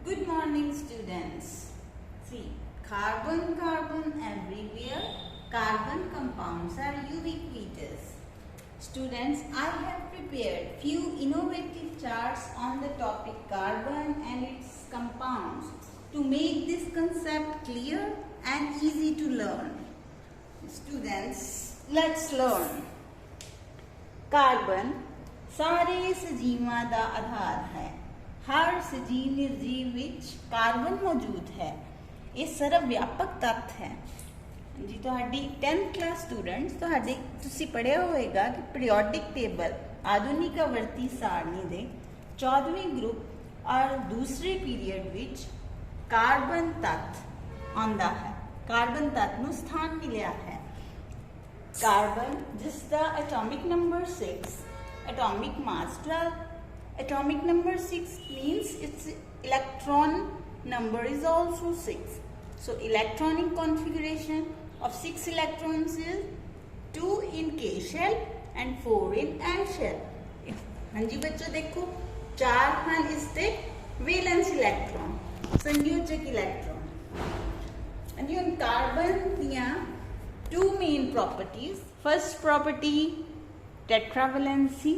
Good morning, students. See, carbon everywhere. Carbon compounds are ubiquitous. Students, I have prepared few innovative charts on the topic carbon and its compounds to make this concept clear and easy to learn. Students, let's learn. Carbon ਸਾਰੇ ਸਜੀਵਾਂ ਦਾ ਆਧਾਰ ਹੈ। ਹਰ ਸਜੀਵ ਨਿਰਜੀਵ ਵਿੱਚ carbon ਮੌਜੂਦ ਹੈ। ਇਹ ਸਰਵ ਵਿਆਪਕ ਤੱਤ ਹੈ। ਜੀ ਤੁਹਾਡੀ 10th ਕਲਾਸ ਸਟੂਡੈਂਟਸ ਤੁਹਾਡੇ ਤੁਸੀਂ ਪੜ੍ਹਿਆ ਹੋਵੇਗਾ ਕਿ ਪੀਰੀਓਡਿਕ ਟੇਬਲ ਆਧੁਨਿਕ ਆਵਰਤੀ ਸਾਰਣੀ ਦੇ 14ਵੇਂ ਗਰੁੱਪ ਔਰ ਦੂਸਰੇ ਪੀਰੀਅਡ ਵਿੱਚ ਕਾਰਬਨ ਤੱਤ ਆਉਂਦਾ ਹੈ। ਕਾਰਬਨ ਤੱਤ ਨੂੰ ਸਥਾਨ ਮਿਲਿਆ ਹੈ। ਕਾਰਬਨ ਜਿਸ ਦਾ atomic number 6, atomic mass 12, atomic number 6 means its electron number is also 6. So electronic configuration of 6 electrons is 2 in K shell and 4 in N shell. हाँ जी बच्चों देखो 4 हैं इससे वैलेंस इलेक्ट्रॉन संयोजक इलेक्ट्रॉन। and you carbon दिया 2 main properties. First property tetravalency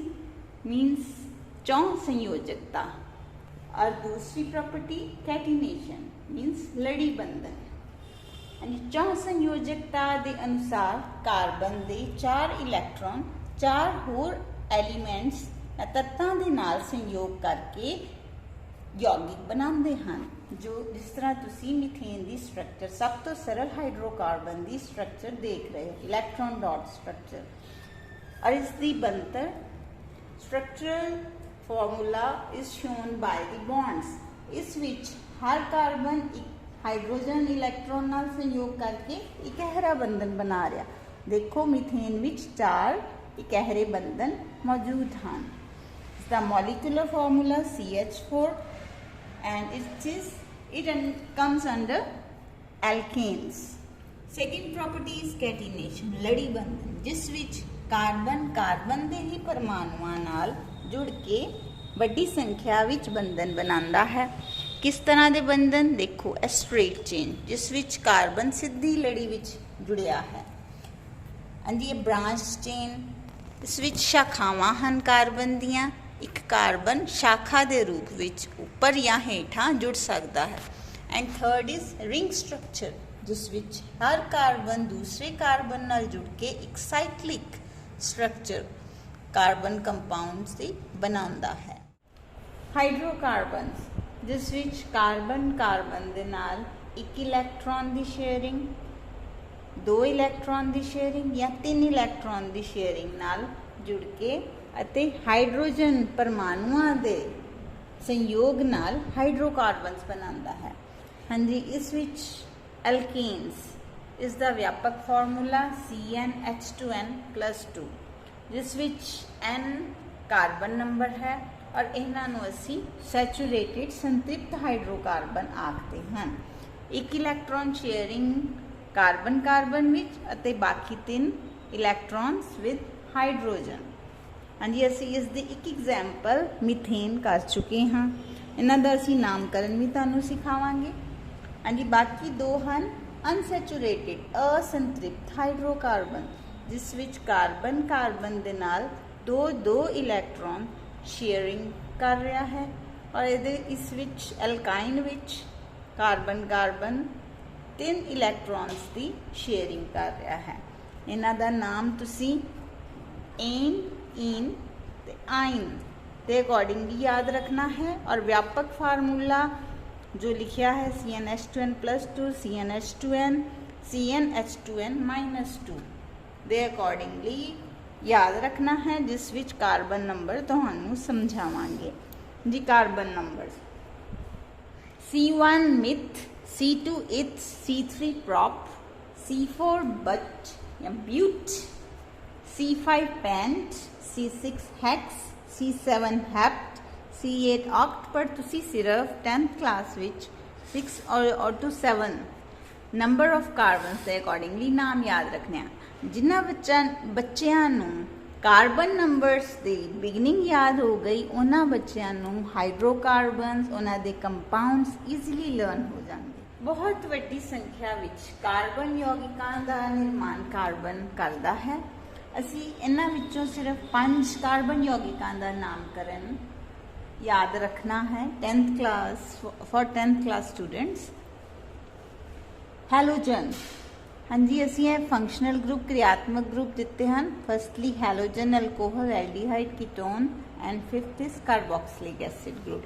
means चौ संयोजकता और दूसरी प्रॉपर्टी कैटिनेशन मीन्स लड़ी बंधन। चौ संयोजकता के अनुसार कार्बन के 4 इलैक्ट्रॉन 4 होर एलीमेंट्स तत्तां दे नाल संयोग करके यौगिक बनाते हैं। जो जिस तरह तुसी मीथेन की स्ट्रक्चर सब तो सरल हाइड्रोकार्बन की स्ट्रक्चर देख रहे हो, इलैक्ट्रॉन डॉट स्ट्रक्चर और इसकी बनतर structural formula is shown by the bonds. इस विच हर कार्बन एक हाइड्रोजन इलैक्ट्रॉन नाल संयोग करके इकहरा बंधन बना रहा। देखो मीथेन विच 4 इकहरे बंधन मौजूद हैं। इसका molecular formula CH4 and it comes under alkanes. Second property is catenation, लड़ी बंधन, जिस विच कार्बन कार्बन दे ही परमाणुओं नाल जुड़ के बड़ी संख्या विच बंधन बनाता है। किस तरह के बंधन देखो, ए स्ट्रेट चेन जिस विच कार्बन सीधी लड़ी विच जुड़िया है। हाँ जी, ये ब्रांच चेन इस विच शाखावां हन कार्बन दियां। एक कार्बन शाखा के रूप विच ऊपर या हेठां जुड़ सकता है। And third is ring structure जिस विच हर कार्बन दूसरे कार्बन नाल जुड़ के एक साइक्लिक स्ट्रक्चर कार्बन कंपाउंड से बनाता है। हाइड्रोकार्बन्स जिस विच कार्बन कार्बन दे नाल एक इलैक्ट्रॉन की शेयरिंग, 2 इलैक्ट्रॉन की शेयरिंग या 3 इलैक्ट्रॉन की शेयरिंग नाल जुड़ के अते हाइड्रोजन परमाणुओं के संयोग नाल हाइड्रोकार्बन्स बनाता है। हाँ जी, इस विच एल्केन्स इसका व्यापक फॉर्मूला CnH2n+2 जिस विच N कार्बन नंबर है और इन्हों असी सैचुरेटेड संतृप्त हाइड्रोकार्बन आखते हैं। एक electron sharing carbon carbon which अते बाकी 3 इलैक्ट्रॉन्स विद हाइड्रोजन। हाँ जी, असी इसकी एक एग्जाम्पल मीथेन कर चुके हाँ। इन्हों का असी नामकरण भी तुहानूं सिखावांगे। हाँ जी, बाकी 2 हैं अनसैचुरेटेड असंतृप्त हाइड्रोकार्बन जिस विच कार्बन कार्बन दे नाल 2 इलैक्ट्रॉन शेयरिंग कर रहा है और इस विच एल्काइन विच कार्बन कार्बन 3 इलैक्ट्रॉन्स की शेयरिंग कर रहा है। इन्हां दा नाम तुसी एन इन ते आइन के अकॉर्डिंगली याद रखना है और व्यापक फार्मूला जो लिखा है CnH2n+2 CnH2n CnH2n-2 दे अकॉर्डिंगली याद रखना है जिस विच कार्बन नंबर तुहानूं समझावांगे जी। Carbon number C1 meth, C2 eth, C3 prop, C4 but या but, C5 pent, C6 hex, C7 hept, C8 oct. पर तुसी सिर्फ 10th क्लास विच 6 और to 7 नंबर ऑफ कार्बन के अकॉर्डिंगली नाम याद रखने। जिन्होंने बच्चों ਕਾਰਬਨ ਨੰਬਰਸ ਦੀ ਬਿਗਨਿੰਗ ਯਾਦ ਹੋ ਗਈ, ਉਹਨਾਂ ਬੱਚਿਆਂ ਨੂੰ ਹਾਈਡਰੋਕਾਰਬਨਸ, ਉਹਨਾਂ ਦੇ ਕੰਪਾਊਂਡਸ ਈਜ਼ੀਲੀ ਲਰਨ ਹੋ ਜਾਣਗੇ। ਬਹੁਤ ਵੱਡੀ ਸੰਖਿਆ ਵਿੱਚ ਕਾਰਬਨ ਯੌਗਿਕਾਂ ਦਾ ਨਿਰਮਾਣ ਕਾਰਬਨ ਕਰਦਾ ਹੈ। ਅਸੀਂ ਇਹਨਾਂ ਵਿੱਚੋਂ ਸਿਰਫ 5 ਕਾਰਬਨ ਯੌਗਿਕਾਂ ਦਾ ਨਾਮਕਰਨ याद रखना है 10th class for 10th class students। Halogen, हाँ जी, असी ये फंक्शनल ग्रुप क्रियात्मक ग्रुप दिते हैं। Firstly halogen alcohol aldehyde ketone and fifth is carboxylic acid group.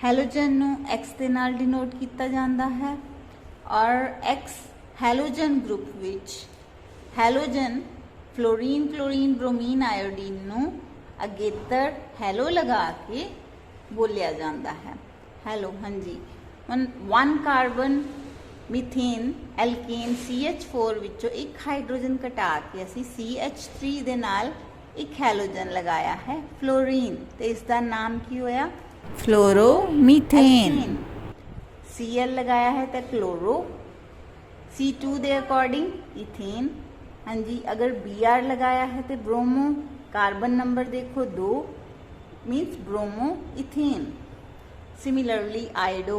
Halogen नू X दे नाल डिनोट किया जाता है और X halogen group which halogen fluorine, chlorine, bromine, iodine नू अगेतर हैलो लगा के बोलिया जाता है। हैलो, हाँ जी। हुण 1 कार्बन मीथेन एल्केन CH4 विचों एक हाइड्रोजन घटा के असी CH3 दे नाल एक हैलोजन लगाया है फ्लोरीन, ते इसका नाम की होया फ्लोरोमीथेन। Cl लगाया है तो क्लोरो, C2 दे अकॉर्डिंग इथेन। हाँ जी, अगर Br लगाया है तो ब्रोमो, कार्बन नंबर देखो 2 means bromo ethane. Similarly iodo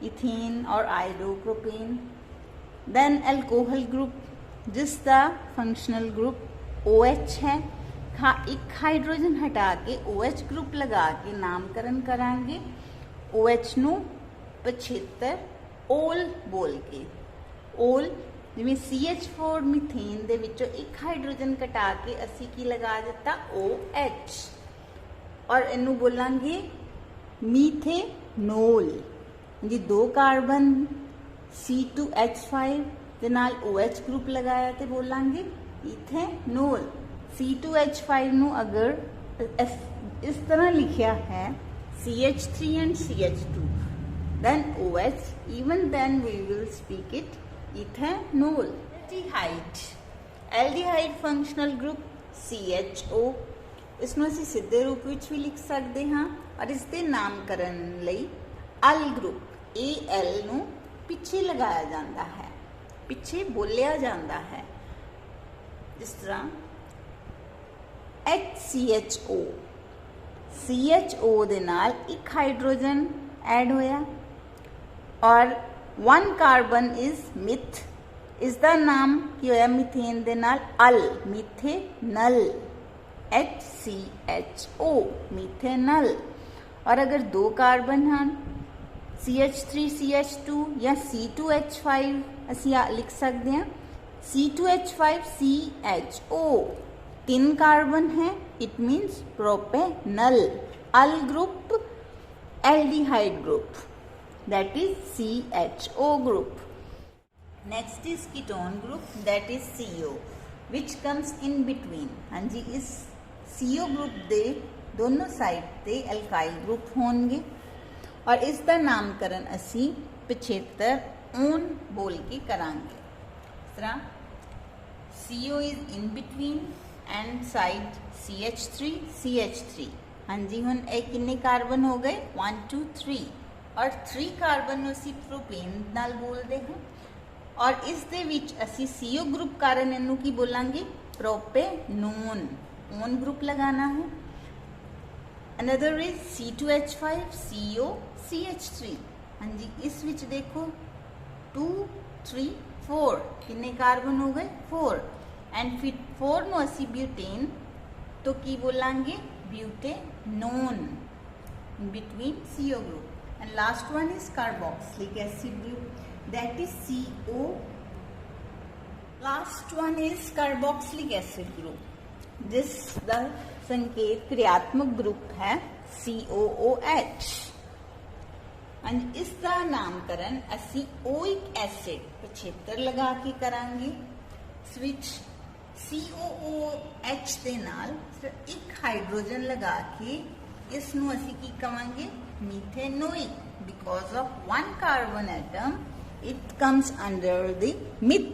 ethane और iodo propane. Then alcohol group जिसका फंक्शनल ग्रुप OH है, एक हाइड्रोजन हटा के OH ग्रुप लगा के नामकरण करांगे। OH नू पछेतर ओल बोल के, ओल जिवें CH4 मीथेन दे विचों एक हाइड्रोजन कटा के असी की लगा दिता OH और इनू बोलांगे मीथेनोल। जी 2 कार्बन C2H5 दे नाल OH ग्रुप लगाया तो बोलांगे इथेनोल। C2H5 नू अगर इस तरह लिखिया है CH3 and CH2 then OH, even then we will speak it ethanol. Aldehyde functional group CHO, इसनों असीं सीधे रूप विच भी लिख सकते हाँ और इसके नामकरण लई अल ग्रुप AL नू पिछे लगाया जाता है, पिछे बोलिया जाता है। जिस तरह HCHO, CHO दे नाल एक हाइड्रोजन ऐड होया और 1 कार्बन इज मिथ, इसका नाम की होया मीथेन दे नाल अल, मीथेनल। HCHO methanal. और अगर 2 कार्बन हैं CH3 CH2 या C2H5 असी लिख सकते हैं C2H5 CHO। 3 कार्बन है, it means propanal. Al group aldehyde group that is CHO group. Next is ketone group that is CO which comes in between. हाँ जी, इस CO ग्रुप दे दोनों साइड ते अल्काइल ग्रुप होंगे और इसका नामकरण असी पिछेतर ओन बोल के करांगे। इस तरह CO is in between and side CH3 CH3। हाँ जी, हुण एक कितने कार्बन हो गए 1 2 3 और 3 कार्बन असी प्रोपेन नाल बोलते हैं और इस दे विच असी CO ग्रुप कारण इनू की बोलांगे प्रोपेनोन। ओन ग्रुप लगाना है। Another is C2H5 CO CH3। हाँ जी, इस विच देखो 2 3 4 कितने कार्बन हो गए 4 एंड फिर 4 नो असी ब्यूटेन तो की बोलांगे butanone between CO group. And last one is carboxylic acid group that is CO। Last one is carboxylic acid group जिसका संकेत क्रियात्मक ग्रुप है COOH एंड इसका नामकरण असी ओइक एसिड पिछेतर लगा के करांगे। स्विच COOH दे नाल एक हाइड्रोजन लगा के इसनू असी की कवांगे methanoic. Because of 1 carbon atom it comes under the meth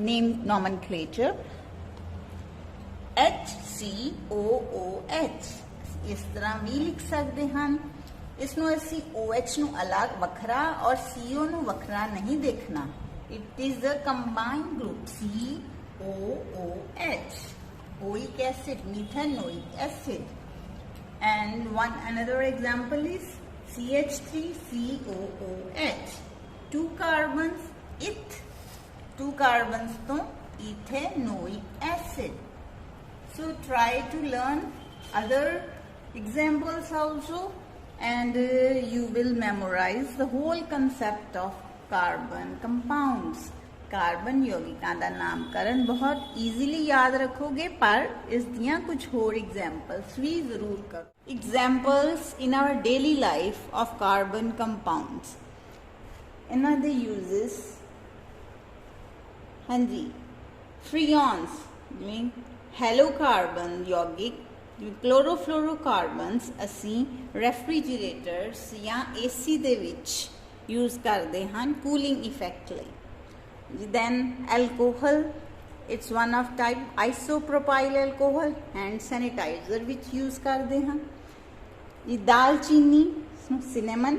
name nomenclature HCOOH। इस तरह भी लिख सकते हैं। इसनों असी OH नू अलग वखरा और CO नू वखरा नहीं देखना। It is a combined group COOH। oic acid, methanoic acid. And another example is CH3COOH, 2 carbons, two carbons to ethanoic acid. So try to learn other examples also, and you will memorize the whole concept of carbon compounds. Carbon यौगिकां दा नामकरण बहुत easily याद रखोगे, पर इस दियां कुछ होर एग्जाम्पल्स भी जरूर करो। Examples in our daily life of carbon compounds, इन्हां दे यूजेस, हाँ जी, फ्रीऑन्स जिवें हेलोकार्बन यौगिक, क्लोरोफ्लोरोकार्बन्स ਅਸੀਂ ਰੈਫਰੀਜਰੇਟਰਸ ਜਾਂ AC ਦੇ ਵਿੱਚ यूज़ करते हैं कूलिंग इफेक्ट ਲਈ। Then alcohol, it's one of type isopropyl alcohol, hand sanitizer which use करते हैं। ये दालचीनी, cinnamon,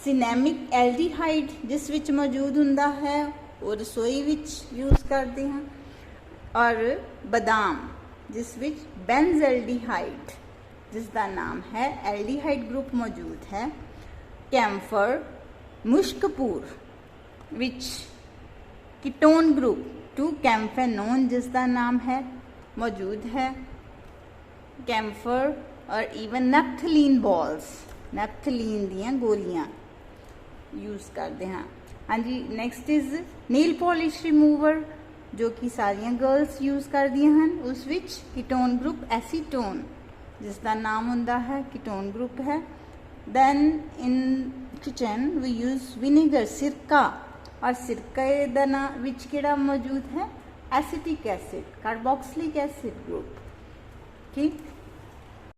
cinnamic aldehyde जिस विच मौजूद हुंदा है वो रसोई विच यूज़ करते हैं। और बादाम जिस विच बेंजल्डिहाइड जिसका नाम है एल्डिहाइड ग्रुप मौजूद है। कैम्फर, मुश्कपूर विच कीटोन ग्रुप 2-कैम्फेनोन जिसका नाम है मौजूद है। कैम्फर और इवन नैप्थलीन बॉल्स, नैप्थलीन दियां गोलियां यूज़ करते हैं। हाँ जी, next is nail polish remover जो कि सारियां गर्ल्स यूज़ करदियां हैं। उस विच कीटोन ग्रुप एसीटोन जिसका नाम हुंदा है कीटोन ग्रुप है। Then in kitchen we use vinegar, सिरका, और सिरके दा नाम विच किहड़ा मौजूद है acetic acid, carboxylic acid group. ठीक,